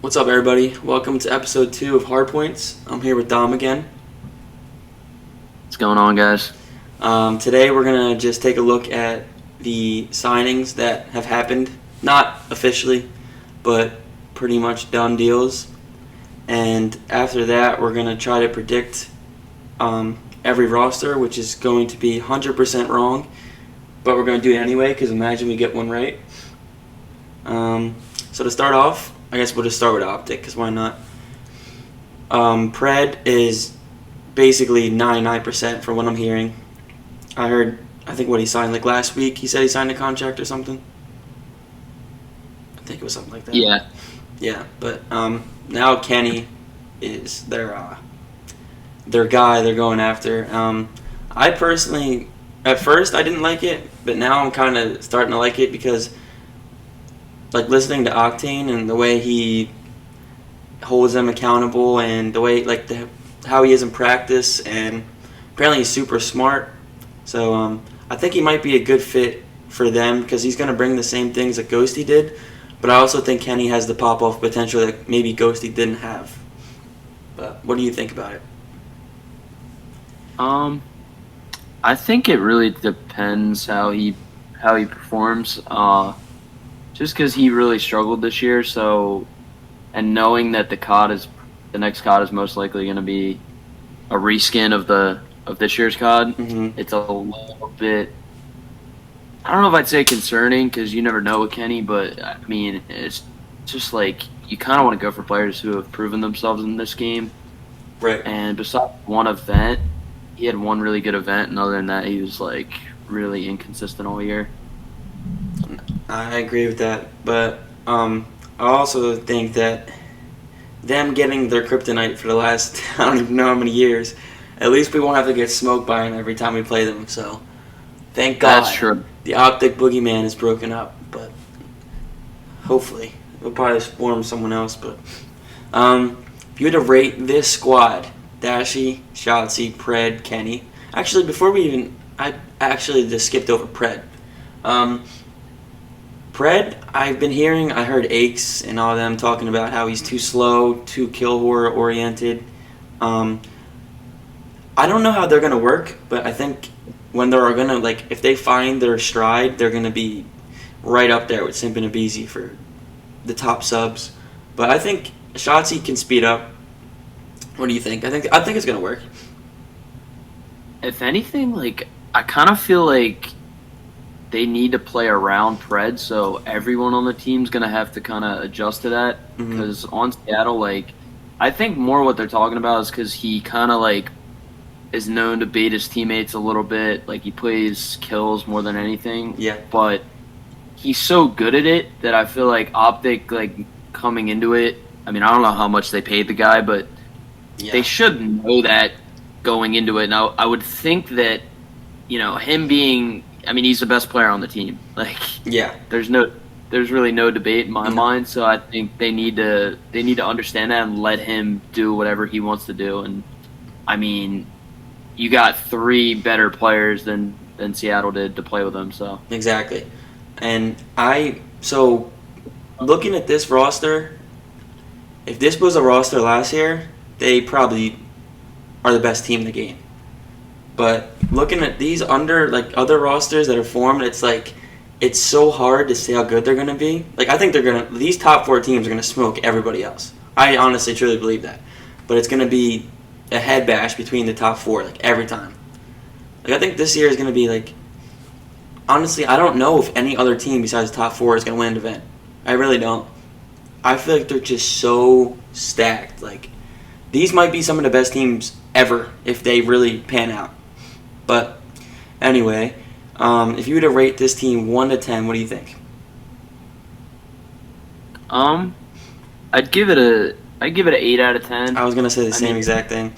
What's up, everybody? Welcome to episode 2 of Hardpoints. I'm here with Dom again. What's going on, guys? Today, we're going to just take a look at the signings that have happened. Not officially, but pretty much done deals. And after that, we're going to try to predict every roster, which is going to be 100% wrong. But we're going to do it anyway, because imagine we get one right. So to start off, I guess we'll just start with Optic, because why not? Pred is basically 99% from what I'm hearing. I think what he signed like last week, he said he signed a contract or something. I think it was something like that. Yeah. Yeah, but now Kenny is their guy they're going after. I personally, at first I didn't like it, but now I'm kind of starting to like it because like listening to Octane and the way he holds them accountable and the way how he is in practice, and apparently he's super smart. So I think he might be a good fit for them because he's going to bring the same things that Ghosty did. But I also think Kenny has the pop-off potential that maybe Ghosty didn't have. But what do you think about it? I think it really depends how he performs. Just because he really struggled this year, and knowing that the next COD is most likely going to be a reskin of this year's COD, It's a little bit. I don't know if I'd say concerning because you never know with Kenny, but I mean it's just like you kind of want to go for players who have proven themselves in this game. Right. And besides one event, he had one really good event, and other than that, he was like really inconsistent all year. I agree with that, but I also think that them getting their kryptonite for the last I don't even know how many years, at least we won't have to get smoked by them every time we play them. So thank God. That's true. The Optic boogeyman is broken up, but hopefully we'll probably swarm someone else. But if you had to rate this squad, Dashy, Shotzzy, Pred, Kenny. Actually, before we even, I actually just skipped over Pred. Pred, I heard Aches and all of them talking about how he's too slow, too kill horror oriented. I don't know how they're going to work, but I think when they're going to, if they find their stride, they're going to be right up there with Simp and Abizi for the top subs. But I think Shotzzy can speed up. What do you think? I think it's going to work. If anything, I kind of feel like they need to play around Pred, so everyone on the team's going to have to kind of adjust to that. Because on Seattle, I think more what they're talking about is because he kind of, is known to bait his teammates a little bit. He plays kills more than anything. Yeah. But he's so good at it that I feel like Optic, coming into it, I mean, I don't know how much they paid the guy, but they should know that going into it. Now, I would think that, him being... I mean, he's the best player on the team. There's really no debate in my mind. So I think they need to understand that and let him do whatever he wants to do. And I mean, you got 3 better players than Seattle did to play with him. So Exactly. And looking at this roster, if this was a roster last year, they probably are the best team in the game. But looking at these other rosters that are formed, it's so hard to say how good they're going to be. I think these top 4 teams are going to smoke everybody else. I honestly, truly believe that. But it's going to be a head bash between the top 4, every time. I think this year is going to be, honestly, I don't know if any other team besides the top 4 is going to win an event. I really don't. I feel like they're just so stacked. These might be some of the best teams ever if they really pan out. But anyway, if you were to rate this team 1 to 10, what do you think? I'd give it an 8 out of 10. I was gonna say the same exact thing.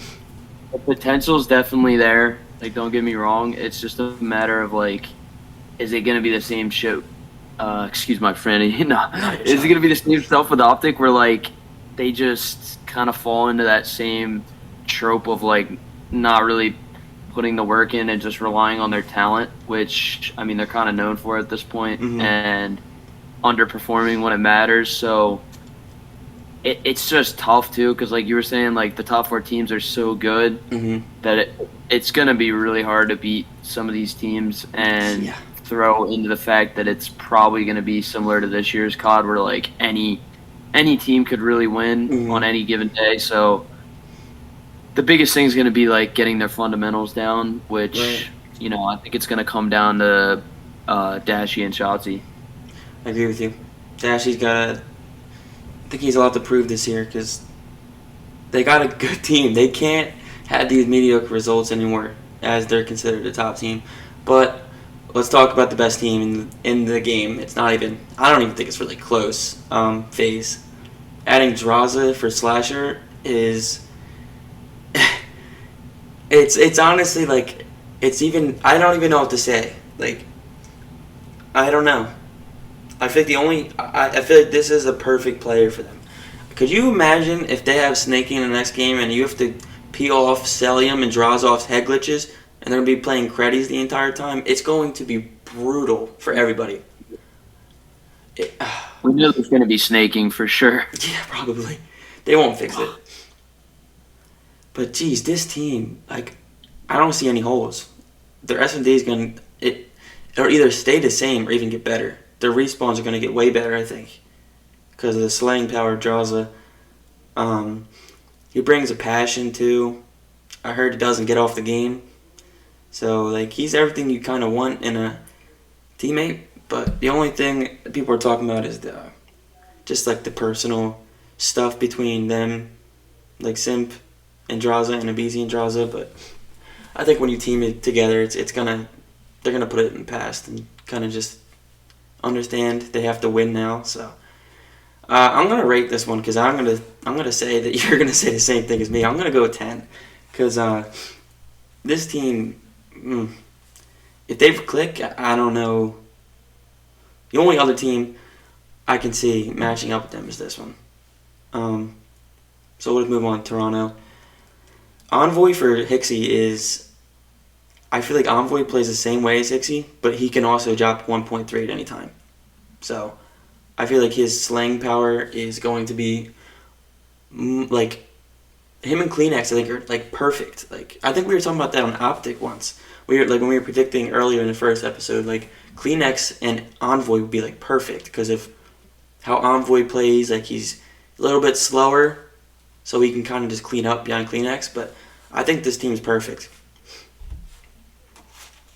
The potential's definitely there. Don't get me wrong. It's just a matter of is it gonna be the same shit? Excuse my friend. Is it gonna be the same stuff with Optic where they just kind of fall into that same trope of not really putting the work in and just relying on their talent, which I mean they're kind of known for at this point, and underperforming when it matters. So it's just tough too because like you were saying, like the top four teams are so good Mm-hmm. that it's gonna be really hard to beat some of these teams and Yeah. throw into the fact that it's probably gonna be similar to this year's COD where like any team could really win on Mm-hmm. any given day. So the biggest thing is gonna be like getting their fundamentals down, Right. which I think it's gonna come down to Dashy and Shotzi. I agree with you. Dashy's got. I think he's a lot to prove this year because they got a good team. They can't have these mediocre results anymore as they're considered a top team. But let's talk about the best team in the game. It's not even. I don't even think it's really close. FaZe adding Draza for Slasher is. It's honestly like it's even. I don't even know what to say. Like I don't know. I feel like I feel like this is a perfect player for them. Could you imagine if they have Snakey in the next game and you have to peel off Celium and Drazov's head glitches and they're going to be playing Creddies the entire time? It's going to be brutal for everybody. It, We knew it was gonna be snaking for sure. yeah, probably. They won't fix it. But geez, this team, like, I don't see any holes. Their S&D is going to, it'll either stay the same or even get better. Their respawns are going to get way better, I think, because of the slaying power of Draza. Um, he brings a passion too. I heard he doesn't get off the game, so like he's everything you kind of want in a teammate. But the only thing people are talking about is the just like the personal stuff between them, like Simp and Draza and Abizi and Draza. But I think when you team it together, it's gonna they're gonna put it in the past and kind of just understand they have to win now. So I'm gonna rate this one because I'm gonna say that you're gonna say the same thing as me. I'm gonna go 10 because this team, if they click, I don't know. The only other team I can see matching up with them is this one. Um, so let's move on. Toronto. Envoy for Hixie is. I feel like Envoy plays the same way as Hixie, but he can also drop 1.3 at any time. So I feel like his slang power is going to be like him and Kleenex. I think are like perfect. Like I think we were talking about that on Optic once. We were like when we were predicting earlier in the first episode, like Kleenex and Envoy would be like perfect because of how Envoy plays. Like he's a little bit slower, so he can kind of just clean up behind Kleenex. But I think this team's perfect.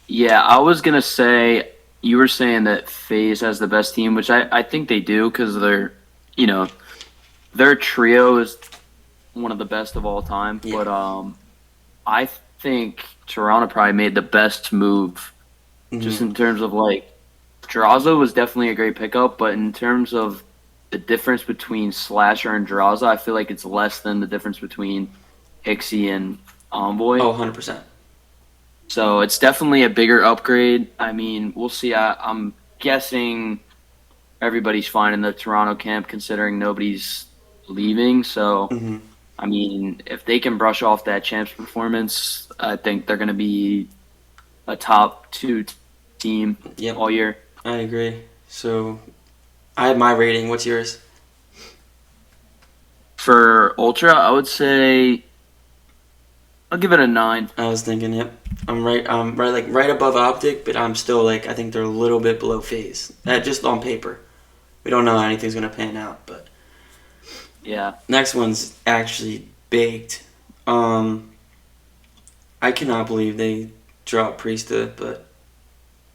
Yeah, I was gonna say you were saying that FaZe has the best team, which I think they do because you know, their trio is one of the best of all time. Yeah. But I think Toronto probably made the best move just Mm-hmm. in terms of like Draza was definitely a great pickup, but in terms of the difference between Slasher and Draza, I feel like it's less than the difference between Hixie and Envoy. Oh, 100%. So it's definitely a bigger upgrade. I mean, we'll see. I'm guessing everybody's fine in the Toronto camp considering nobody's leaving. So, Mm-hmm. I mean, if they can brush off that champs performance, I think they're going to be a top two team Yep, all year. I agree. So I have my rating. What's yours? For Ultra, I would say I'll give it a 9. I was thinking, yep. I'm right above Optic, but I'm still like I think they're a little bit below Phase. Just on paper. We don't know how anything's gonna pan out, but Yeah. next one's actually baked. I cannot believe they dropped Priesta, but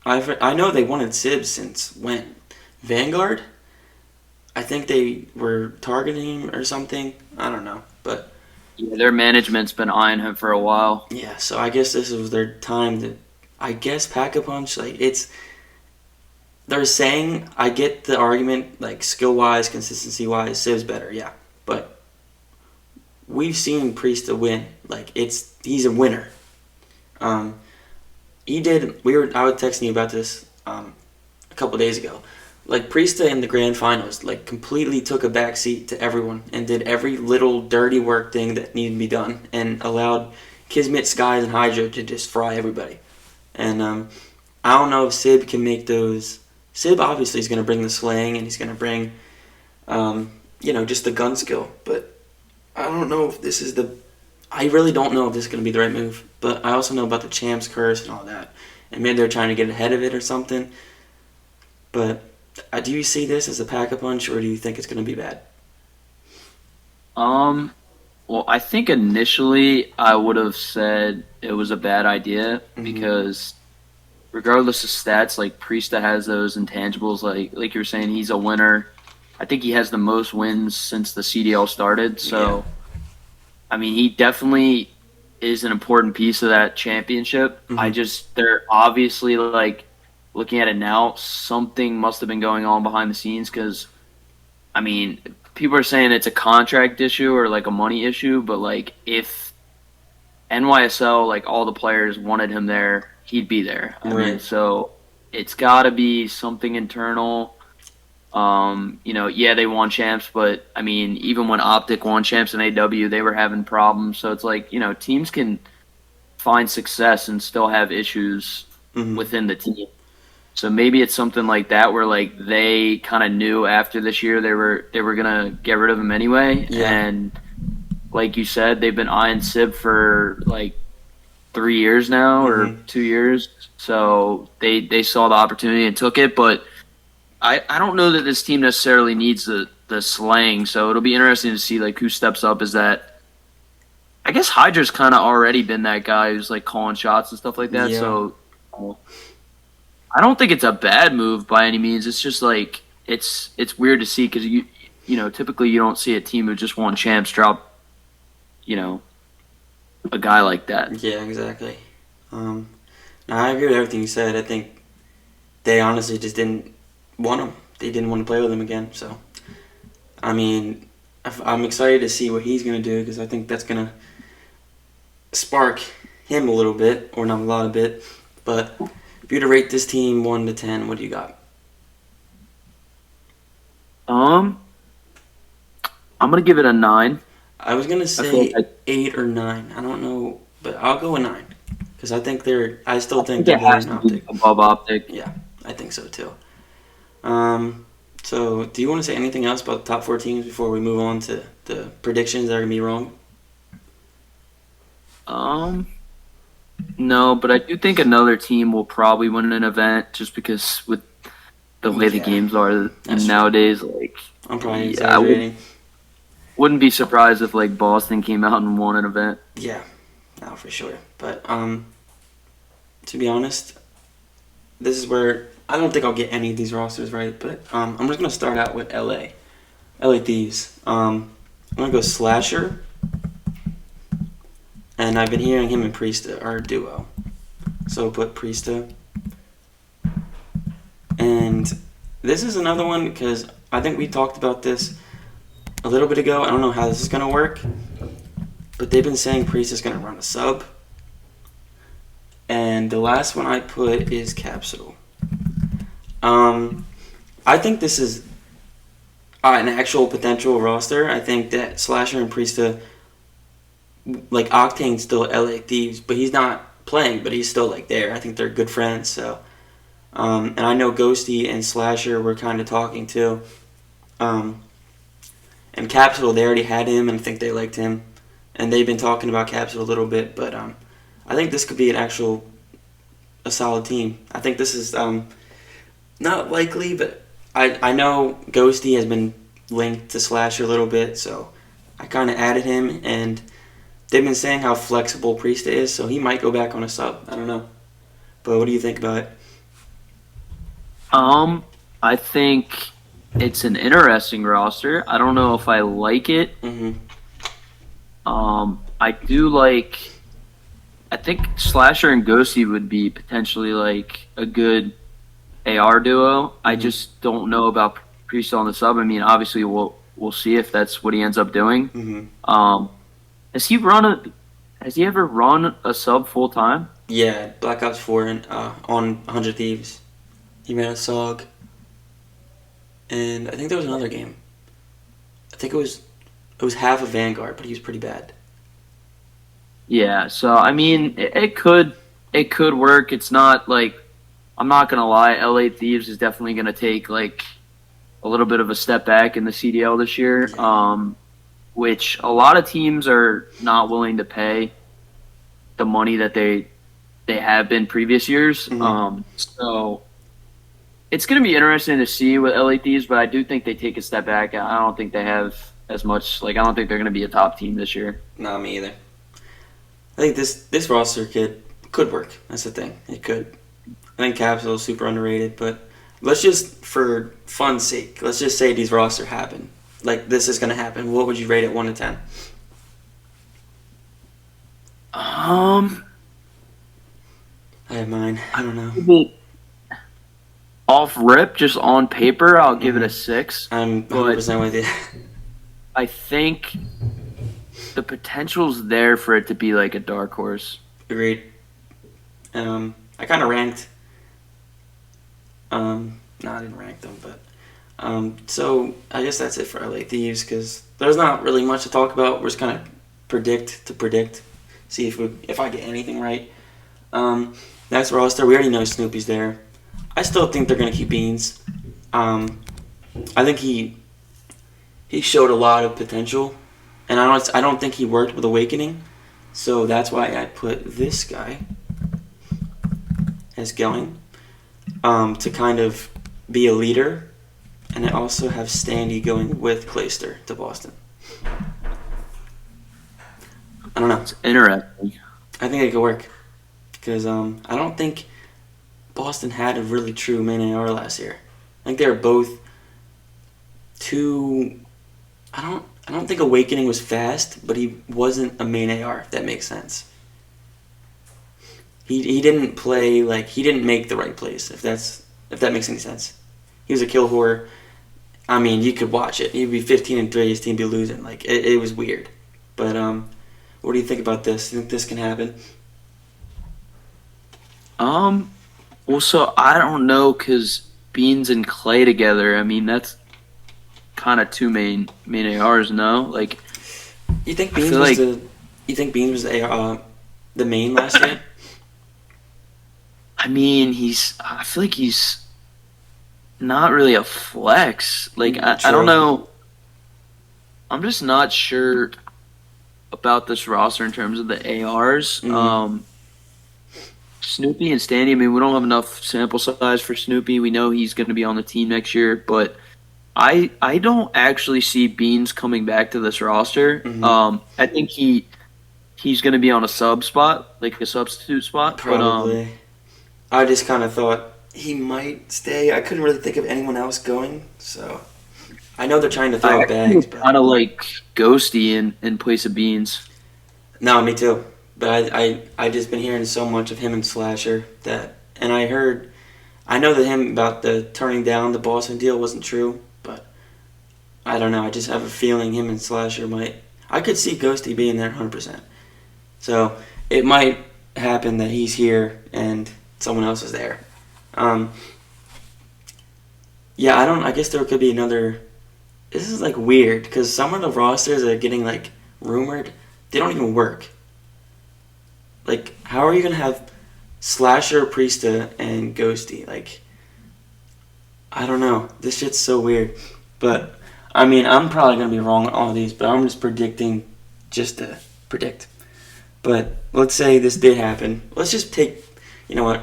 I know they wanted Sib since when? Vanguard? I think they were targeting him or something. I don't know, but Yeah, their management's been eyeing him for a while. yeah. So I guess this was their time to. I guess pack a punch. Like it's. They're saying I get the argument like skill wise, consistency wise, Sib's better, yeah. But we've seen Priesta win. Like he's a winner. Um, he did. I was texting you about this a couple days ago. Like Priesta in the grand finals, like completely took a back seat to everyone and did every little dirty work thing that needed to be done and allowed Kismet, Skies, and Hydra to just fry everybody. And I don't know if Sib can make those. Sib obviously is going to bring the slaying and he's going to bring just the gun skill. But I don't know if this is I really don't know if this is going to be the right move. But I also know about the Champs curse and all that. And maybe they're trying to get ahead of it or something. But do you see this as a pack-a-punch, or do you think it's going to be bad? Well, I think initially I would have said it was a bad idea because regardless of stats, like Priesta has those intangibles. Like you were saying, he's a winner. I think he has the most wins since the CDL started. So, I mean, he definitely is an important piece of that championship. They're obviously like looking at it now, something must have been going on behind the scenes because, I mean, people are saying it's a contract issue or like a money issue, but like if NYSL, like all the players wanted him there, he'd be there. I mean, so it's got to be something internal. They won champs, but I mean, even when Optic won champs in AW, they were having problems. So it's like, teams can find success and still have issues within the team. So maybe it's something like that where like they kind of knew after this year they were gonna get rid of him anyway, and like you said, they've been eyeing Sib for like 3 years now or 2 years. So they saw the opportunity and took it, but I don't know that this team necessarily needs the slang. So it'll be interesting to see like who steps up. Is that I guess Hydra's kind of already been that guy who's like calling shots and stuff like that. Yeah. So. I don't think it's a bad move by any means. It's just like it's weird to see because typically you don't see a team who just won champs drop a guy like that. Yeah, exactly. Now I agree with everything you said. I think they honestly just didn't want him. They didn't want to play with him again. So I mean, I'm excited to see what he's gonna do because I think that's gonna spark him a little bit, or not a lot of bit, but. If you were to rate this team 1 to 10, what do you got? I'm gonna give it a 9. I was gonna say 8 or 9. I don't know, but I'll go a 9 because I think I still think they're better than Optic. Above Optic. Yeah, I think so too. So do you want to say anything else about the top 4 teams before we move on to the predictions that are gonna be wrong? No, but I do think another team will probably win an event just because with the way the games are nowadays, like I'm probably exaggerating. Wouldn't be surprised if like Boston came out and won an event. Yeah, no, for sure. But to be honest, this is where I don't think I'll get any of these rosters right. But I'm just gonna start out with LA Thieves. I'm gonna go Slasher. And I've been hearing him and Priesta are a duo. So put Priesta. And this is another one because I think we talked about this a little bit ago. I don't know how this is going to work. But they've been saying Priesta's going to run a sub. And the last one I put is Capsule. I think this is an actual potential roster. I think that Slasher and Priesta... Like Octane's still LA Thieves, but he's not playing, but he's still like there. I think they're good friends. So, and I know Ghosty and Slasher were kind of talking too. And Capsule, they already had him, and I think they liked him, and they've been talking about Capsule a little bit. But I think this could be a solid team. I think this is not likely, but I know Ghosty has been linked to Slasher a little bit, so I kind of added him and. They've been saying how flexible Priesta is, so he might go back on a sub. I don't know. But what do you think about it? I think it's an interesting roster. I don't know if I like it. I do like... I think Slasher and Ghosty would be potentially like a good AR duo. I just don't know about Priesta on the sub. I mean, obviously we'll see if that's what he ends up doing. Has he ever run a sub full time? Yeah, Black Ops 4 and on 100 Thieves. He ran a SOG. And I think there was another game. I think it was half of Vanguard, but he was pretty bad. Yeah, so I mean it could work. It's not like I'm not gonna lie, LA Thieves is definitely gonna take like a little bit of a step back in the CDL this year, Yeah. which a lot of teams are not willing to pay the money that they have been previous years. Mhm. So it's going to be interesting to see with LA Thieves, but I do think they take a step back. I don't think they have as much. Like I don't think they're going to be a top team this year. Not me either. I think this roster could work. That's the thing. It could. I think Capsule is super underrated, but let's just, for fun's sake, let's just say these roster happen. Like this is gonna happen. What would you rate it 1 to 10? Um, I have mine. I don't know. Off rip, just on paper, I'll give it a 6. I'm But 100% with you. I think the potential's there for it to be like a dark horse. Agreed. I kind of ranked. No, I didn't rank them, but so I guess that's it for LA Thieves because there's not really much to talk about. We're just kind of predict, see if I get anything right. Next roster, we already know Snoopy's there. I still think they're gonna keep Beans. I think he showed a lot of potential, and I don't think he worked with Awakening, so that's why I put this guy as going to kind of be a leader, and I also have Standy going with Clayster to Boston. I don't know. It's interesting. I think it could work because I don't think Boston had a really true main AR last year. I think they were both too. I don't think Awakening was fast, but he wasn't a main AR. If that makes sense. He didn't play like he didn't make the right plays. If that makes any sense. He was a kill whore. I mean, you could watch it. He'd be 15-3. His team be losing. Like it was weird. But what do you think about this? You think this can happen? Well, so I don't know because Beans and Clay together. I mean, that's kind of two main ARs. No, like You think I Beans feel was like the main last year? I mean I feel like he's not really a flex. Like I don't True. know. I'm just not sure about this roster in terms of the ARs. Mhm. Snoopy and Standy, I mean, we don't have enough sample size for Snoopy. We know he's going to be on the team next year, but I don't actually see Beans coming back to this roster. Mhm. I think he's going to be on a sub spot, like a substitute spot. Probably. I just kind of thought he might stay. I couldn't really think of anyone else going, so I know they're trying to throw I out bags, but kind of like Ghosty in place of Beans. no, me too. But I just been hearing so much of him and Slasher that, and I know that him about the turning down the Boston deal wasn't true, but I don't know. I just have a feeling him and Slasher might. I could see Ghosty being there 100%. So it might happen that he's here and someone else is there. Um, yeah, I don't. I guess there could be another. This is like weird because some of the rosters that are getting like rumored, they don't even work. Like, how are you gonna have Slasher, Priesta, and Ghosty? Like, I don't know. This shit's so weird. But I mean, I'm probably gonna be wrong on all these, but I'm just predicting just to predict. But let's say this did happen. Let's just take. You know what?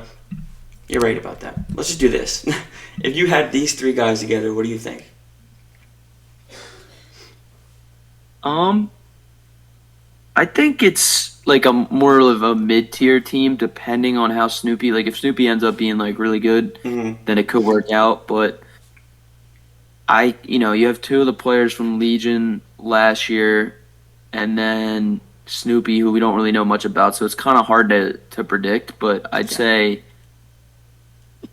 You're right about that. Let's just do this. If you had these three guys together, what do you think? Um, I think it's like a more of a mid tier team, depending on how Snoopy. Like, if Snoopy ends up being like really good, Mm-hmm. then it could work out. But you have two of the players from Legion last year, and then Snoopy, who we don't really know much about, so it's kind of hard to predict. But I'd Yeah. say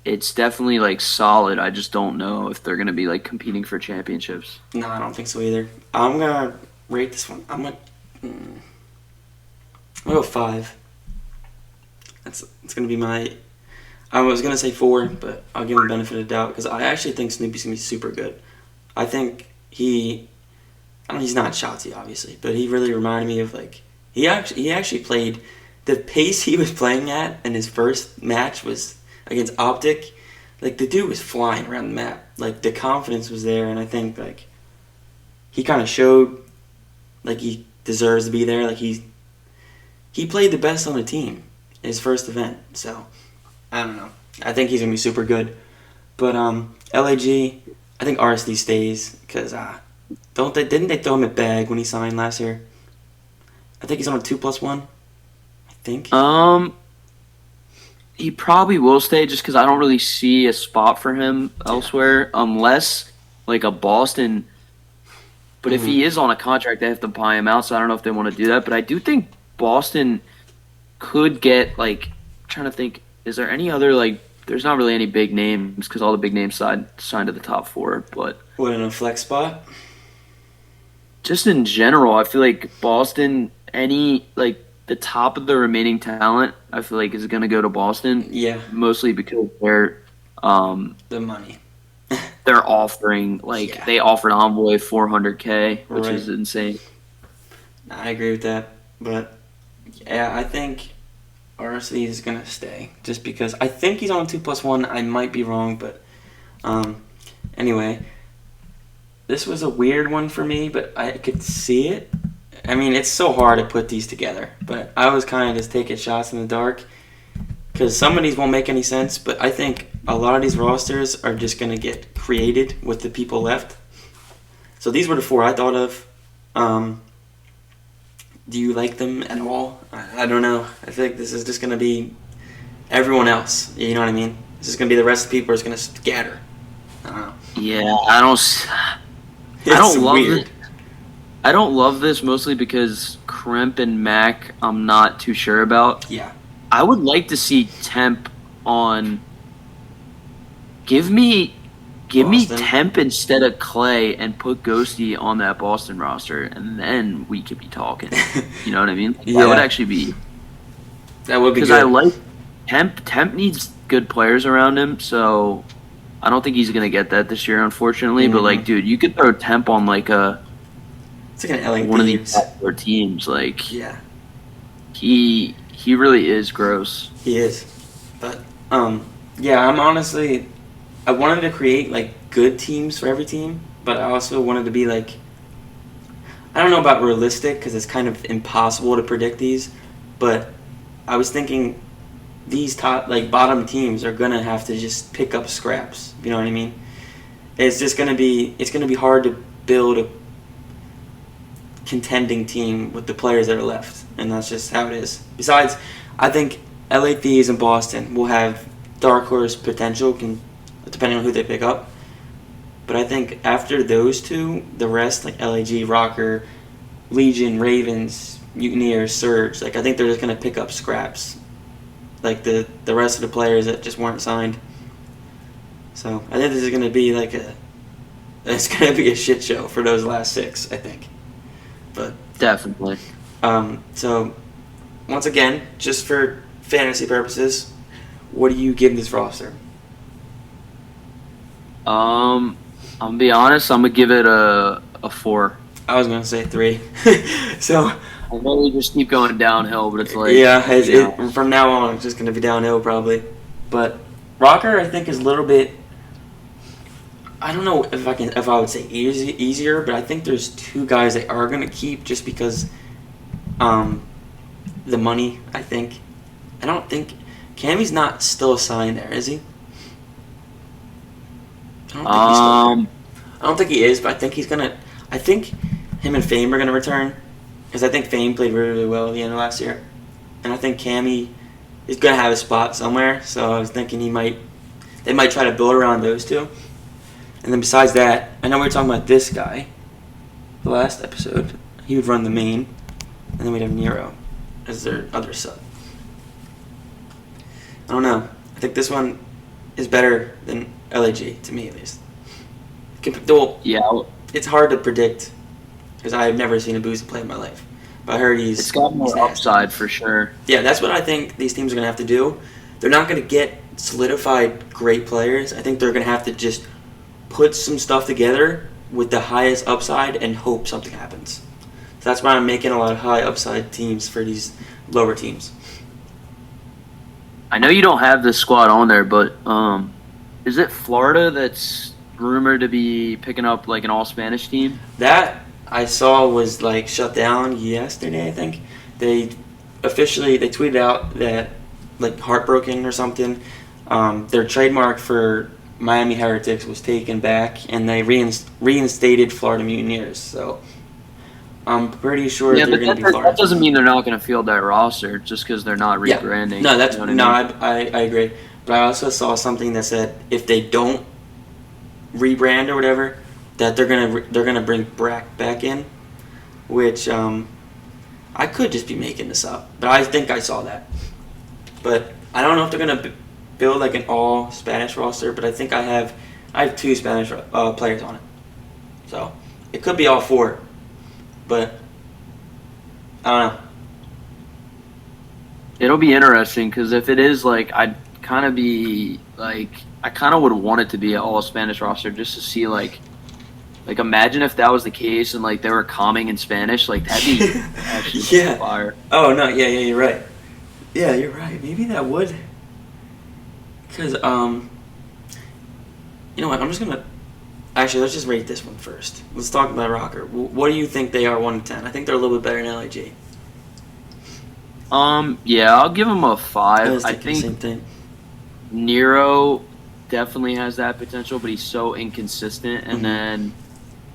it's definitely like solid. I just don't know if they're gonna be like competing for championships. No, I don't think so either. I'm gonna rate this one. I'm gonna go 5. It's gonna be my. I was gonna say 4, but I'll give him the benefit of the doubt because I actually think Snoopy's gonna be super good. I think he. I don't. He's not Shotzi, obviously, but he really reminded me of like he actually played the pace he was playing at in his first match was against Optic. Like the dude was flying around the map. like the confidence was there, and I think like he kind of showed like he deserves to be there. Like he played the best on the team his first event. So I don't know. I think he's gonna be super good. But LAG, I think RSD stays because didn't they throw him a bag when he signed last year? I think he's on a 2+1. I think. He probably will stay just because I don't really see a spot for him elsewhere unless like a Boston. But if he is on a contract, they have to buy him out. So I don't know if they want to do that. But I do think Boston could get like. I'm trying to think. Is there any other like? There's not really any big names because all the big names signed to the top 4. But what, in a flex spot? Just in general, I feel like Boston, like the top of the remaining talent, I feel like is going to go to Boston. Yeah. Mostly because they're the money. They're offering they offered Envoy $400K, which Right. is insane. I agree with that, but yeah, I think RSD is gonna stay just because I think he's on a 2+1. I might be wrong, but anyway, this was a weird one for me, but I could see it. I mean, it's so hard to put these together, but I was kind of just taking shots in the dark because some of these won't make any sense, but I think a lot of these rosters are just gonna get created with the people left. So these were the 4 I thought of. Do you like them at all? I don't know. I feel like this is just going to be everyone else. You know what I mean? This is going to be the rest of the people are just going to scatter. I don't know. Yeah, I don't love weird. it. I don't love this mostly because Kremp and Mac I'm not too sure about. Yeah. I would like to see Temp on. Give me Boston. Temp instead of Clay and put Ghosty on that Boston roster, and then we could be talking. You know what I mean? Yeah. That would actually be. That would be good. Because I like Temp. Temp needs good players around him, so I don't think he's gonna get that this year, unfortunately. But like, dude, you could throw Temp on like it's like an LA one of Thieves. these top 4 teams. Like, Yeah, he really is gross. he is. But yeah, I wanted to create like good teams for every team, but I also wanted to be like, I don't know about realistic because it's kind of impossible to predict these, but I was thinking these top like bottom teams are gonna have to just pick up scraps. You know what I mean? It's gonna be hard to build a contending team with the players that are left, and that's just how it is. Besides, I think LA Thieves and Boston will have dark horse potential, depending on who they pick up. But I think after those 2, the rest, like LAG, Rocker, Legion, Ravens, Mutineers, Surge, like I think they're just gonna pick up scraps, like the rest of the players that just weren't signed. So I think this is gonna be it's gonna be a shit show for those last 6, I think. But Definitely. so once again, just for fantasy purposes, what do you give this roster? I'm gonna be honest. I'm gonna give it a 4. I was gonna say 3. So I know we just keep going downhill, but it's like yeah, from now on it's just gonna be downhill probably. But Rocker, I think, is a little bit. I don't know if I would say easier, but I think there's 2 guys they are gonna keep just because, the money. I think. I don't think Cammy's not still signed there, is he? I don't think he is, but I think he's gonna. I think him and Fame are gonna return because I think Fame played really, really well at the end of last year, and I think Cammy is gonna have a spot somewhere. So I was thinking they might try to build around those 2, and then besides that, I know we were talking about this guy, the last episode. He would run the main, and then we'd have Nero as their other sub. I don't know. I think this one is better than LAG, to me at least. Well, yeah. it's hard to predict because I have never seen a Boost play in my life. But I heard It's got more upside for sure. Yeah, that's what I think these teams are going to have to do. They're not going to get solidified great players. I think they're going to have to just put some stuff together with the highest upside and hope something happens. So that's why I'm making a lot of high upside teams for these lower teams. I know you don't have this squad on there, but is it Florida that's rumored to be picking up like an all Spanish team. That I saw was like shut down yesterday. I think they they tweeted out that like heartbroken or something. Their trademark for Miami Heretics was taken back, and they reinstated Florida Mutineers. So I'm pretty sure Yeah, they're but going to be Florida. that doesn't mean they're not going to field that roster just because they're not Yeah. rebranding. No, that's you know what I mean? I agree. But I also saw something that said if they don't rebrand or whatever, that they're gonna bring Brack back in, which I could just be making this up, but I think I saw that. But I don't know if they're gonna build like an all Spanish roster, but I think I have two Spanish players on it, so it could be all four, but I don't know. It'll be interesting because if it is like, I'd kind of be like, I kind of would want it to be an all Spanish roster just to see like imagine if that was the case and like they were calming in Spanish, like that'd be actually Yeah. fire. Oh no, yeah, you're right. Yeah, you're right. Maybe that would, because you know what? I'm just gonna actually let's just rate this one first. Let's talk about Rocker. What do you think they are 1 to 10? I think they're a little bit better than LAG. Yeah, I'll give them a 5. was I thinking the think same thing. Nero definitely has that potential, but he's so inconsistent. And Mhm. then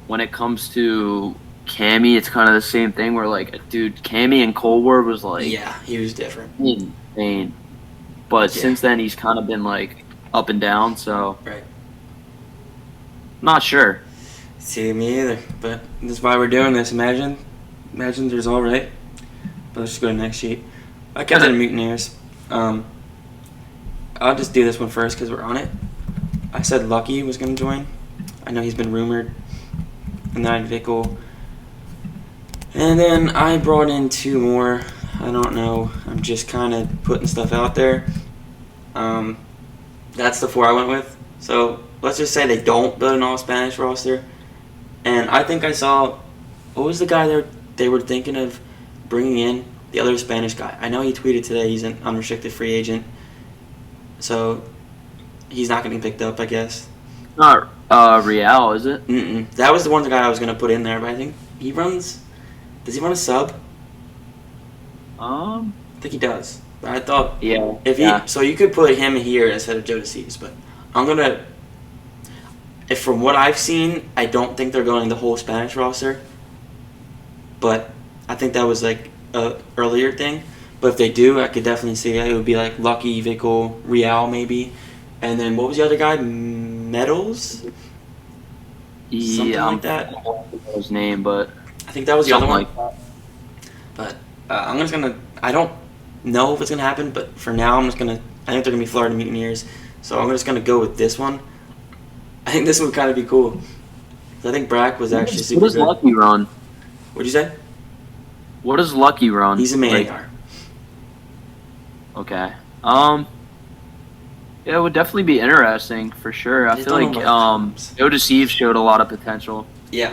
when it comes to Cammy, it's kind of the same thing where like, dude, Cammy and Cold War was like Yeah, he was different. insane. But Yeah. since then, he's kind of been like up and down. So Right. not sure. See, me either. But that's why we're doing this. Imagine there's all right. But let's just go to the next sheet. I kept it in Mutineers. I'll just do this one first because we're on it. I said Lucky was going to join. I know he's been rumored. And then I had Vickle. And then I brought in 2 more. I don't know. I'm just kind of putting stuff out there. That's the 4 I went with. So let's just say they don't build an all-Spanish roster. And I think I saw, what was the guy they were thinking of bringing in? The other Spanish guy. I know he tweeted today he's an unrestricted free agent. So he's not getting picked up, I guess. Not Real, is it? That was the guy I was going to put in there, but I think he runs. Does he run a sub? I think he does. But I thought Yeah. so you could put him here instead of Jodeci's, but I'm gonna. If from what I've seen, I don't think they're going the whole Spanish roster. But I think that was like a earlier thing. But if they do, I could definitely see it. It would be like Lucky, Vickle, Real maybe, and then what was the other guy? Metals. Something like that. I don't know his name, but I think that was the other something one. like that. But I'm just gonna. I don't know if it's gonna happen, but for now, I'm just gonna. I think they're gonna be Florida Mutineers, so I'm just gonna go with this one. I think this would kind of be cool. I think Brack was actually super What does good. Lucky run? What'd you say? What does Lucky run? He's a Like, Maniar. okay. Yeah, it would definitely be interesting for sure. I They feel don't like know much. Joe Deceive showed a lot of potential. Yeah.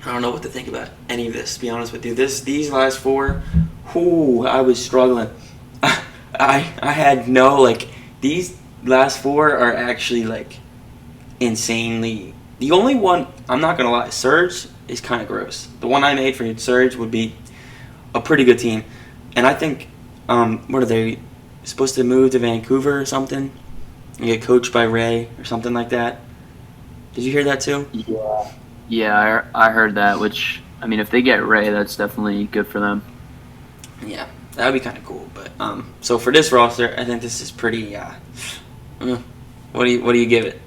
I don't know what to think about any of this. To be honest with you, these last 4, I was struggling. I had no like these last 4 are actually like insanely. The only one I'm not gonna lie, Surge is kind of gross. The one I made for Surge would be a pretty good team, and I think what are they supposed to move to Vancouver or something and get coached by Ray or something like that? Did you hear that too? Yeah, I heard that. Which I mean, if they get Ray, that's definitely good for them. Yeah, that would be kind of cool. But so for this roster, I think this is pretty. What do you give it?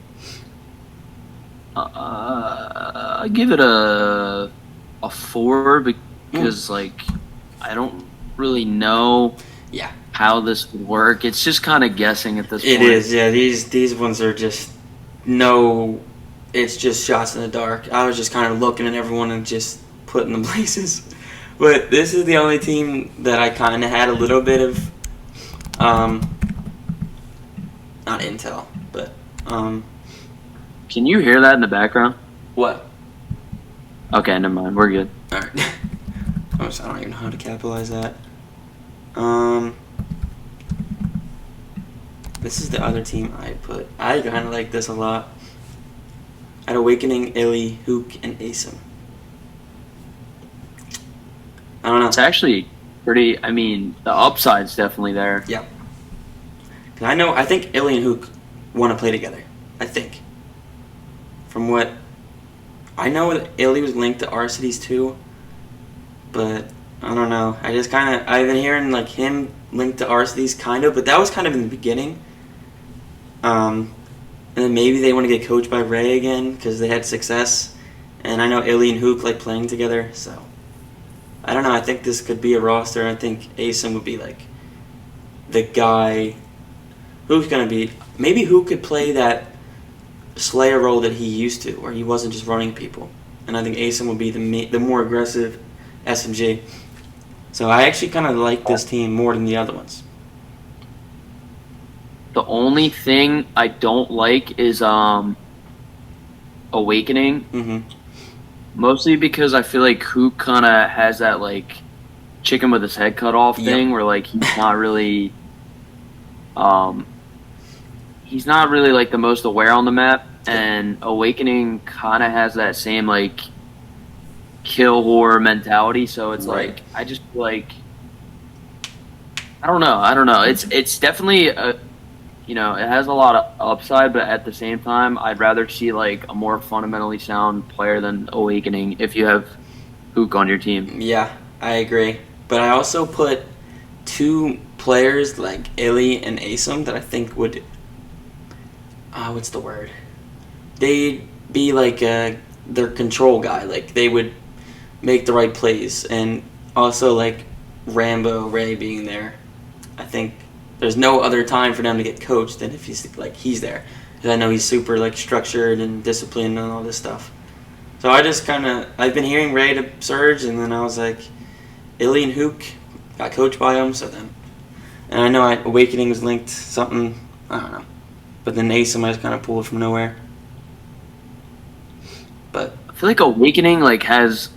I give it a 4 because like I don't really know Yeah, how this would work. It's just kind of guessing at this it point. is. Yeah, these ones are just no. It's just shots in the dark. I was just kind of looking at everyone and just putting them places. But this is the only team that I kind of had a little bit of, not intel, but Can you hear that in the background? what? Okay, never mind. We're good. All right. I don't even know how to capitalize that. The this is the other team I put. I kind of like this a lot. At Awakening, Illy, Hook, and Asim. I don't know. It's actually pretty. I mean, the upside's definitely there. Yeah. I think Illy and Hook want to play together. I think. From what I know, that Illy was linked to R-Cities too, but I don't know. I've been hearing like him linked to R-Cities kind of, but that was kind of in the beginning. And then maybe they want to get coached by Ray again because they had success, and I know Illy and Hook like playing together, so I don't know. I think this could be a roster. I think Asim would be like the guy. Who's gonna be? Maybe Hook could play that Slayer role that he used to, where he wasn't just running people, and I think Asim would be the more aggressive SMG. So I actually kind of like this team more than the other ones. The only thing I don't like is Awakening. Mm-hmm. Mostly because I feel like Hook kind of has that like chicken with his head cut off thing, where like he's not really, like the most aware on the map, and Awakening kind of has that same like kill horror mentality. So it's Right. like I just feel like I don't know. It's definitely it has a lot of upside, but at the same time, I'd rather see like a more fundamentally sound player than Awakening if you have Hook on your team. Yeah, I agree. But I also put two players like Illy and Asim that I think would. What's the word? They'd be like their control guy. Like they would make the right plays, and also like Rambo Ray being there. I think there's no other time for them to get coached than if he's there. Because I know he's super like structured and disciplined and all this stuff. So I've been hearing Ray to surge, and then I was like, Illy and Hook got coached by him, so then. And I know Awakening was linked something, I don't know. But then Asim I just kind of pulled from nowhere. But I feel like Awakening like has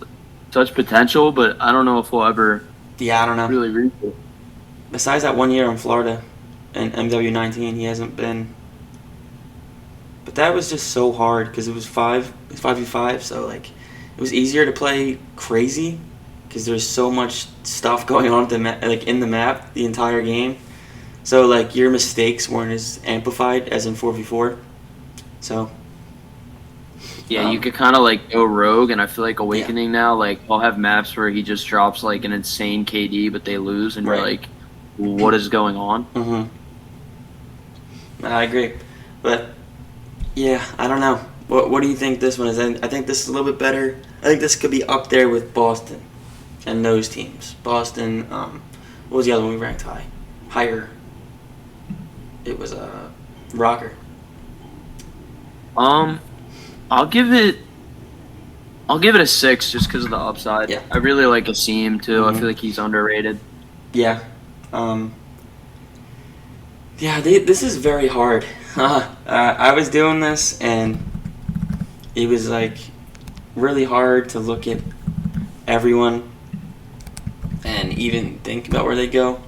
such potential, but I don't know if we'll ever yeah, I don't know. really reach it. Besides that 1 year in Florida and MW19, he hasn't been. But that was just so hard because it was 5v5, so like it was easier to play crazy because there's so much stuff going on in the map the entire game. So like your mistakes weren't as amplified as in 4v4. So Yeah, you could kind of like go rogue, and I feel like Awakening now, like I'll have maps where he just drops like an insane KD, but they lose, and you're Right. like, what is going on? Mm-hmm. I agree, but yeah, I don't know. What do you think this one is? I think this is a little bit better. I think this could be up there with Boston and those teams. Boston. What was the other one we ranked higher? It was Rocker. I'll give it a 6 just because of the upside. Yeah. I really like Asim too. Mhm. I feel like he's underrated. Yeah. This is very hard. I was doing this, and it was like really hard to look at everyone and even think about where they go.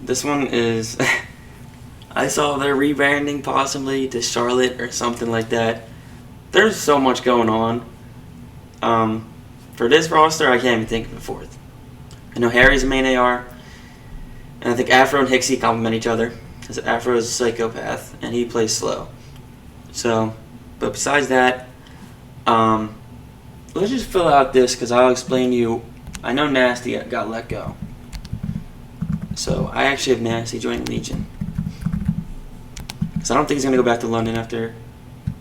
This one is. I saw they're rebranding possibly to Charlotte or something like that. There's so much going on. For this roster, I can't even think of a fourth. I know Harry's the main AR, and I think Afro and Hixie complement each other. Because Afro is a psychopath, and he plays slow. So, but besides that, let's just fill out this, because I'll explain to you. I know Nasty got let go. So, I actually have Nasty joining Legion. Because I don't think he's going to go back to London after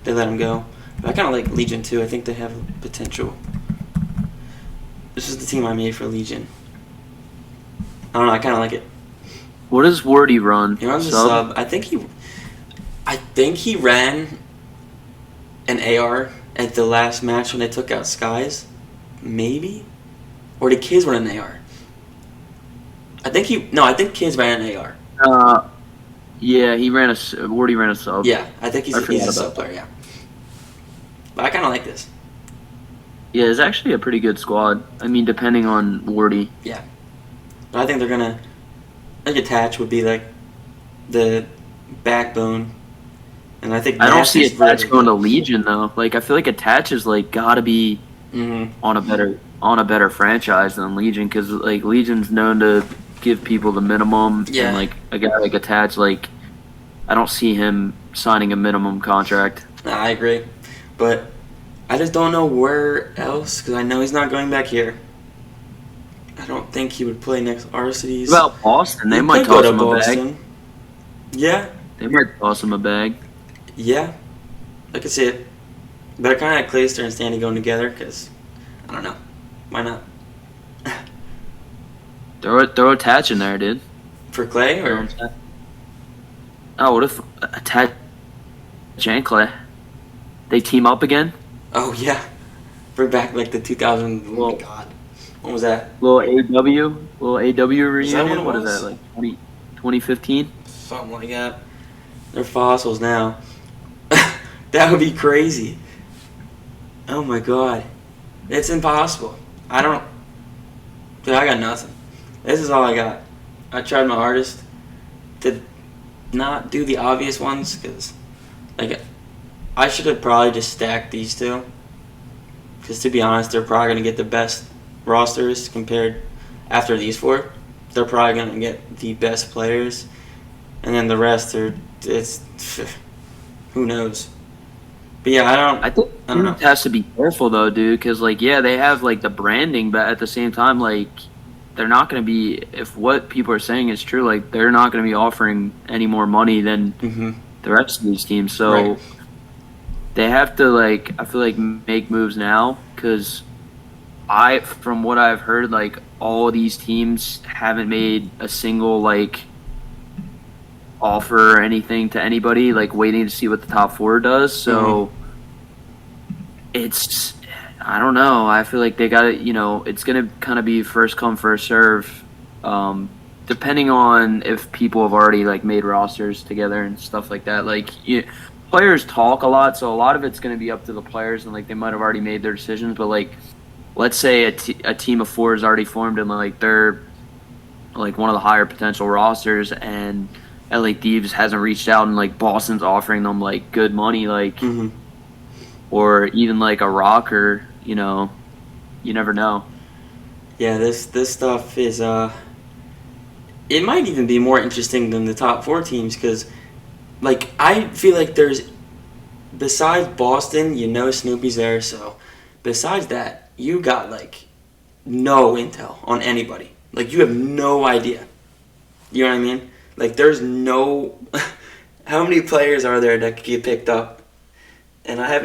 they let him go. But I kind of like Legion too. I think they have potential. This is the team I made for Legion. I don't know. I kind of like it. What does Wardy run? He runs a sub. I think he ran an AR at the last match when they took out Skies. Maybe? Or did Kids run an AR? I think Kids ran an AR. Yeah, Wardy ran a sub. Yeah, I think he's a forgot sub about player, yeah. But I kind of like this. Yeah, it's actually a pretty good squad. I mean, depending on Wardy. Yeah. But I think they're going to... I think Attach would be like the backbone, and I think I don't Nash see is really Attach going good. to Legion though. Like I feel like Attach is like gotta be Hmm. on a better franchise than Legion because like Legion's known to give people the minimum, and Yeah, like a guy like Attach, like I don't see him signing a minimum contract. I agree, but I just don't know where else because I know he's not going back here. I don't think he would play next What Arceus. about Boston? They He might could go toss to him a bag. Boston. Yeah, They might toss him a bag. yeah, I could see it. But I kind of like Clayster and Stanley going together because I don't know. Why not? Throw Attach in there, dude. For Clay Throw or Attach. Oh, what if Attach and Clay they team up again? oh yeah, bring back like the 2000. Oh my Well, god, when was that? little AW Is that reunion. what What it is that was? like 2015? Something like that. They're fossils now. That would be crazy. Oh my god, it's impossible. I don't. Dude, I got nothing. This is all I got. I tried my hardest to not do the obvious ones because, like, I should have probably just stacked these two. Because to be honest, they're probably gonna get the best rosters compared after these four. They're probably gonna get the best players, and then the rest are it's who knows. But yeah, I think I don't know. teams has to be careful though, dude, because like yeah, they have like the branding, but at the same time, like they're not going to be. If what people are saying is true, like they're not going to be offering any more money than Hmm. the rest of these teams. So Right. they have to like I feel like make moves now because from what I've heard, like all these teams haven't made a single like offer or anything to anybody, like waiting to see what the top four does. So it's I don't know. I feel like they got to, it's gonna kind of be first come first serve, depending on if people have already like made rosters together and stuff like that. Like players talk a lot, so a lot of it's gonna be up to the players, and like they might have already made their decisions. But like, let's say a team of four is already formed, and like they're like one of the higher potential rosters, and LA Thieves hasn't reached out, and like Boston's offering them like good money, like Hmm. or even like a rocker, you never know. Yeah, this stuff is it might even be more interesting than the top four teams because like I feel like there's besides Boston, Snoopy's there, so besides that, you got like no intel on anybody. Like you have no idea. You know what I mean? Like there's no how many players are there that could get picked up? And I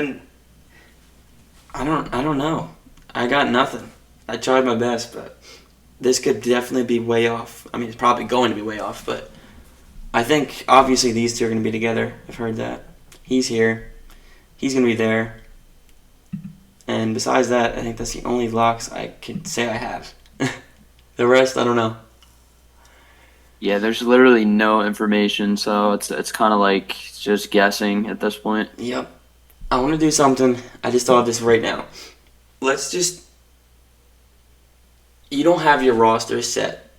don't know. I got nothing. I tried my best, but this could definitely be way off. I mean, it's probably going to be way off, but I think obviously these two are going to be together. I've heard that. He's here. He's going to be there. And besides that, I think that's the only locks I can say I have. The rest, I don't know. Yeah, there's literally no information, so it's kind of like just guessing at this point. Yep. I want to do something. I just thought of this right now. Let's just. You don't have your roster set,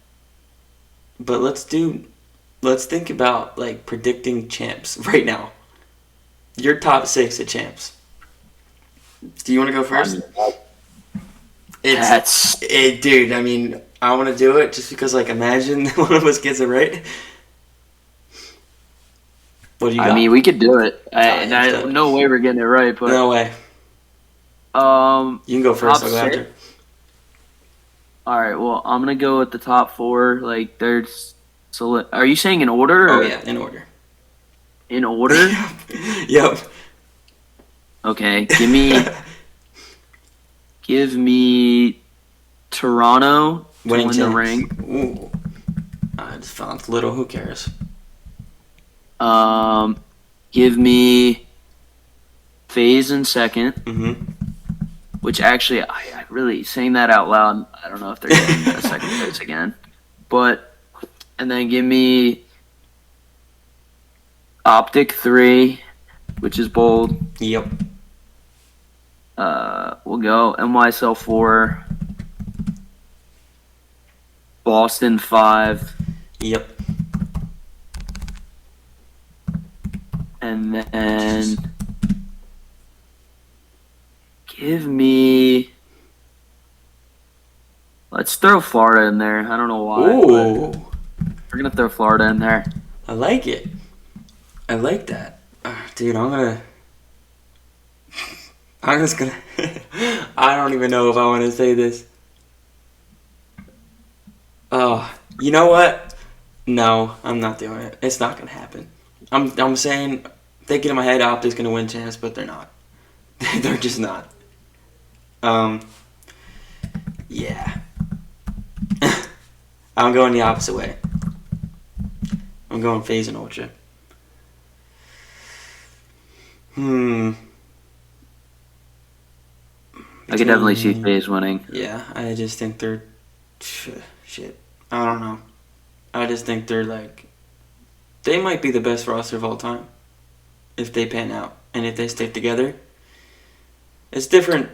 but Let's think about like predicting champs right now. Your top six of champs. Do you want to go first? Dude. I mean, I want to do it just because, like, imagine one of us gets it right. What do you got? I mean, we could do it. yeah, No way we're getting it right, but no way. You can go first. top I'll go six. after. All right, well, I'm gonna go with the top four. Like, are you saying in order? Oh Or yeah, in order. in order? Yep. Okay, give me Toronto to Winning win the champs. ring. Ooh. I just found little. Who cares? Give me FaZe in second, Mm-hmm. which actually, I really saying that out loud. I don't know if they're getting a second place again, and then give me Optic 3, which is bold. Yep. We'll go NYSL 4, Boston 5, Yep. And then give me. Let's throw Florida in there. I don't know why. Ooh, We're gonna throw Florida in there. I like it. I like that, dude. I'm just gonna. I don't even know if I want to say this. Oh, you know what? No, I'm not doing it. It's not gonna happen. I'm saying, thinking in my head, Optic's gonna win chance, but they're not. They're just not. Yeah. I'm going the opposite way. I'm going FaZe and Ultra. I could definitely see FaZe winning. Yeah, I just think they're shit. I don't know. I just think they're like they might be the best roster of all time if they pan out and if they stick together. It's different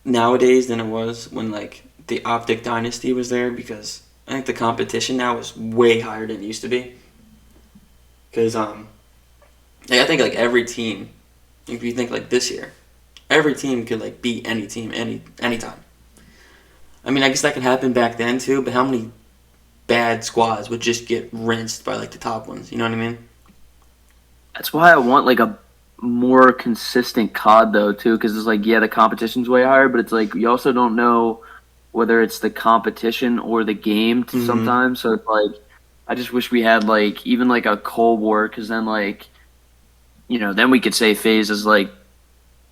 nowadays than it was when like the Optic dynasty was there because I think the competition now is way higher than it used to be. Because like, I think like every team, if you think like this year, every team could like beat any team anytime. I mean, I guess that could happen back then too, but how many bad squads would just get rinsed by like the top ones? You know what I mean? That's why I want like a more consistent COD though too, because it's like the competition's way higher, but it's like you also don't know whether it's the competition or the game sometimes. So it's like I just wish we had like even like a Cold War, because then like then we could say FaZe is like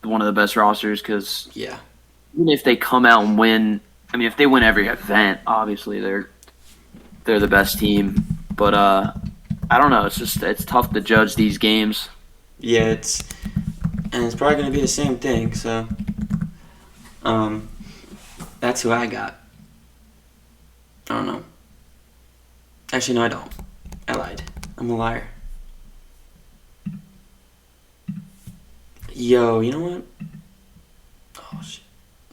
one of the best rosters, because even if they come out and win, I mean if they win every event, obviously they're the best team. But I don't know. It's tough to judge these games. Yeah, it's probably gonna be the same thing. So, that's who I got. I don't know. Actually, no, I don't. I lied. I'm a liar. Yo, you know what? Oh shit,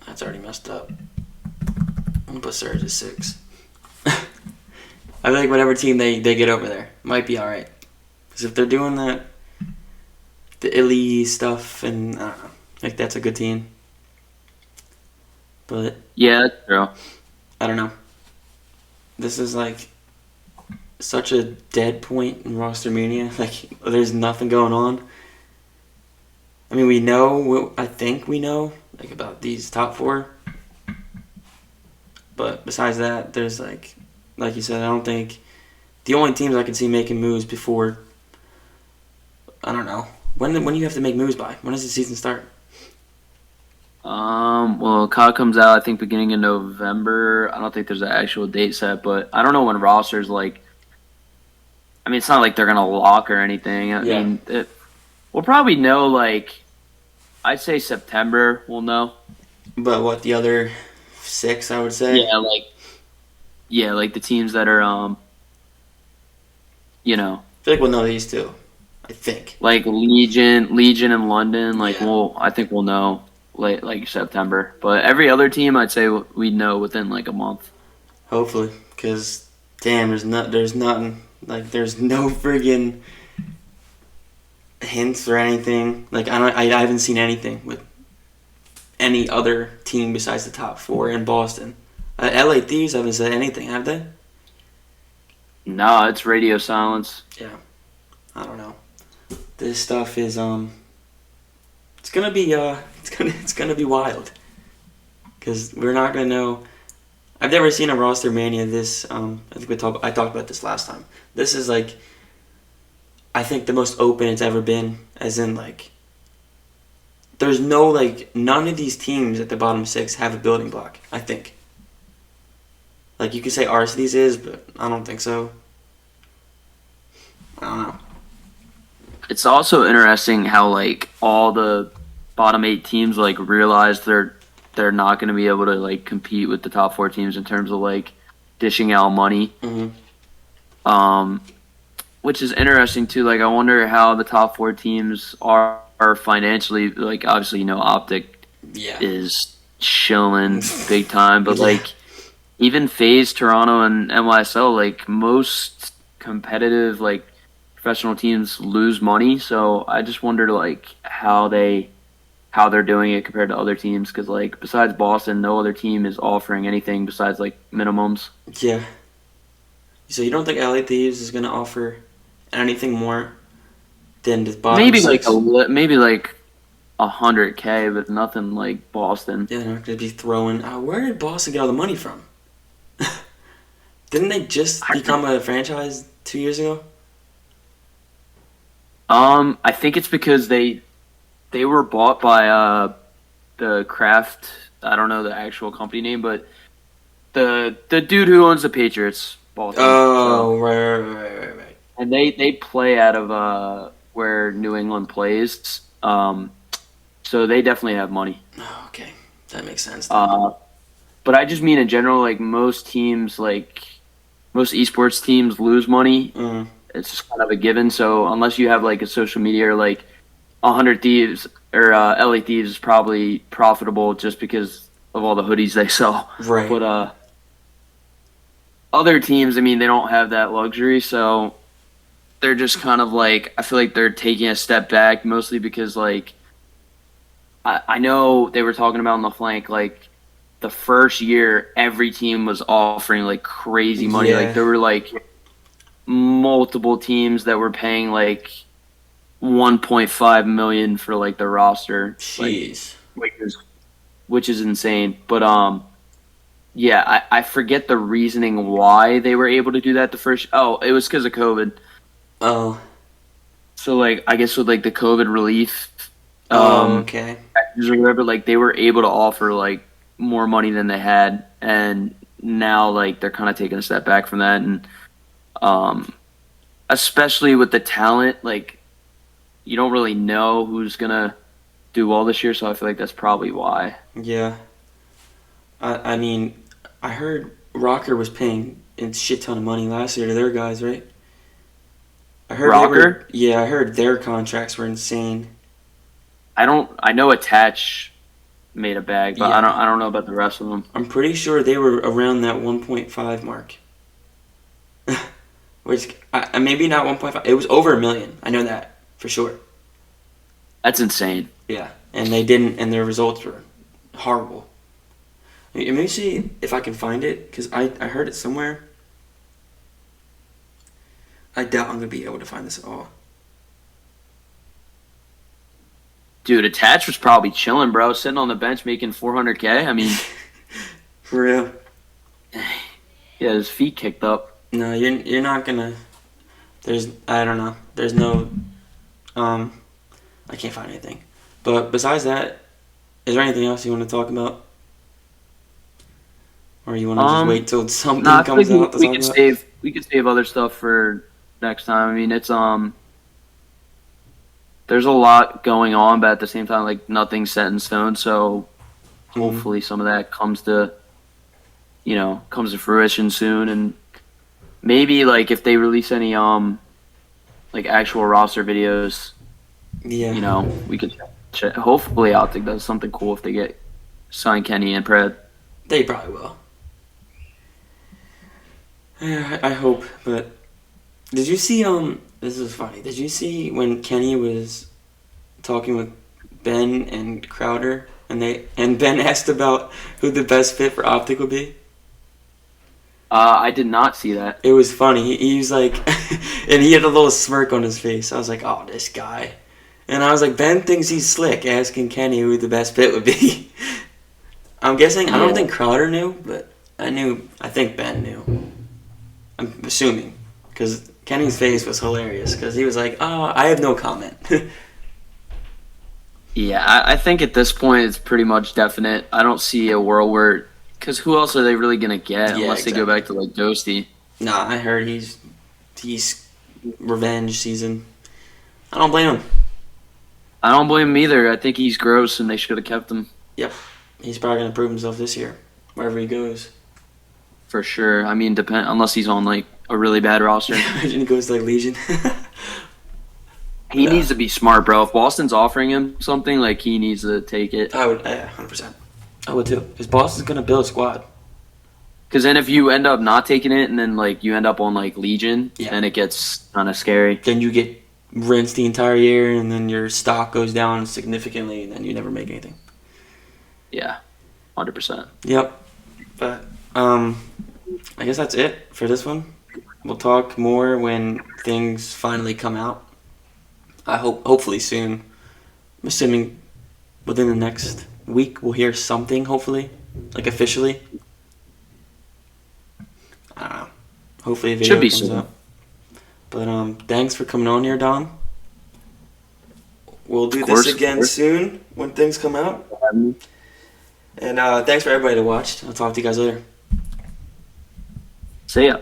that's already messed up. I'm gonna put Surge at 6. I feel like whatever team they get over there might be alright. Because if they're doing that, the Illy stuff, and I don't know, like that's a good team. But yeah, that's true. I don't know. This is like such a dead point in roster mania. Like there's nothing going on. I mean, we know. I think we know like about these top 4. But besides that, there's like you said, I don't think the only teams I can see making moves before. I don't know. When do you have to make moves by? When does the season start? Well, COD comes out, I think, beginning of November. I don't think there's an actual date set, but I don't know when rosters, like, I mean, it's not like they're going to lock or anything. I mean, we'll probably know, like, I'd say September we'll know. But what, the other 6, I would say? Yeah, like the teams that are, I feel like we'll know these two. I think. Like Legion and London, like I think we'll know late like September. But every other team, I'd say we'd know within like a month. Hopefully, because damn, there's nothing like there's no friggin' hints or anything. Like I haven't seen anything with any other team besides the top 4 in Boston. LA Thieves haven't said anything, have they? No, it's radio silence. Yeah, I don't know. This stuff is it's gonna be it's gonna be wild because we're not gonna know. I've never seen a roster mania this. I think I talked about this last time. This is like I think the most open it's ever been, as in like there's no like none of these teams at the bottom 6 have a building block. I think. Like you could say Arcitys is, but I don't think so. I don't know. It's also interesting how like all the bottom 8 teams like realize they're not going to be able to like compete with the top 4 teams in terms of like dishing out money. Mm-hmm. Which is interesting too. Like I wonder how the top 4 teams are financially. Like obviously Optic is chilling big time, but like even FaZe, Toronto, and NYSL, like most competitive like professional teams lose money. So I just wonder like how they're doing it compared to other teams because like besides Boston, no other team is offering anything besides like minimums. Yeah. So you don't think LA Thieves is going to offer anything more than the bottom Maybe six? maybe like 100K, but nothing like Boston. Yeah, they're not going to be throwing. Where did Boston get all the money from? Didn't they just become a franchise 2 years ago? I think it's because they were bought by the Kraft. I don't know the actual company name, but the dude who owns the Patriots bought them. Oh, right. And they play out of where New England plays. So they definitely have money. Oh, okay. That makes sense. But I just mean in general, like most teams, like most esports teams lose money. Mm. It's just kind of a given. So unless you have like a social media or like 100 Thieves or LA Thieves is probably profitable just because of all the hoodies they sell. Right. But other teams, I mean, they don't have that luxury, so they're just kind of like I feel like they're taking a step back mostly because like I know they were talking about on the flank like the first year every team was offering like crazy money. Yeah. Like there were like multiple teams that were paying like 1.5 million for like the roster. Jeez. Like, which is insane. But yeah, I forget the reasoning why they were able to do that the first. Oh, it was because of COVID. Oh. So like I guess with like the COVID relief, Okay. or whatever, like they were able to offer like more money than they had, and now like they're kind of taking a step back from that, and especially with the talent, like you don't really know who's gonna do well this year, so I feel like that's probably why. Yeah. I mean, I heard Rocker was paying a shit ton of money last year to their guys, right? I heard Rocker? I heard their contracts were insane. I know Attach made a bag, but Yeah. I don't know about the rest of them. I'm pretty sure they were around that 1.5 mark. Which, maybe not 1.5. It was over $1 million. I know that for sure. That's insane. Yeah. And they didn't, and their results were horrible. Let me see if I can find it, because I heard it somewhere. I doubt I'm going to be able to find this at all. Dude, Attach was probably chilling, bro, sitting on the bench making 400K. I mean, For real. yeah, his feet kicked up. No, you're not gonna. I don't know. There's no. I can't find anything. But besides that, is there anything else you want to talk about, or you want to just wait till something Nah, I comes think out to we talk could about? we could save other stuff for next time. I mean, it's there's a lot going on, but at the same time, like nothing's set in stone. So hopefully, some of that comes to fruition soon, and maybe like if they release any like actual roster videos, Yeah. we could check. Hopefully, Optic does something cool if they get sign Kenny and Pred. They probably will. Yeah, I hope. But did you see? This is funny. Did you see when Kenny was talking with Ben and Crowder, and Ben asked about who the best fit for Optic would be? I did not see that. It was funny. He was like, and he had a little smirk on his face. I was like, oh, this guy. And I was like, Ben thinks he's slick, asking Kenny who the best fit would be. I'm guessing. I don't think Crowder knew, but I think Ben knew. I'm assuming, because Kenny's face was hilarious. Because he was like, oh, I have no comment. Yeah, I think at this point it's pretty much definite. I don't see a world where, because who else are they really gonna get Yeah, unless they go back to like Ghosty? Nah, I heard he's revenge season. I don't blame him. I don't blame him either. I think he's gross, and they should have kept him Yep, he's probably gonna prove himself this year, wherever he goes. for sure. I mean, unless he's on like a really bad roster. Imagine he goes to like Legion. He needs to be smart, bro. If Boston's offering him something, like he needs to take it. I would, yeah, 100%. I would too, because Boston's gonna build a squad. Because then if you end up not taking it and then like you end up on like Legion, then it gets kind of scary. Then you get rinsed the entire year, and then your stock goes down significantly, and then you never make anything. Yeah, 100%. Yep. But I guess that's it for this one. We'll talk more when things finally come out. Hopefully soon. I'm assuming within the next week we'll hear something. Hopefully, like officially. I don't know. Hopefully a video Should be comes soon. up. But thanks for coming on here, Dom. We'll do this again soon when things come out. And thanks for everybody that watched. I'll talk to you guys later. See ya.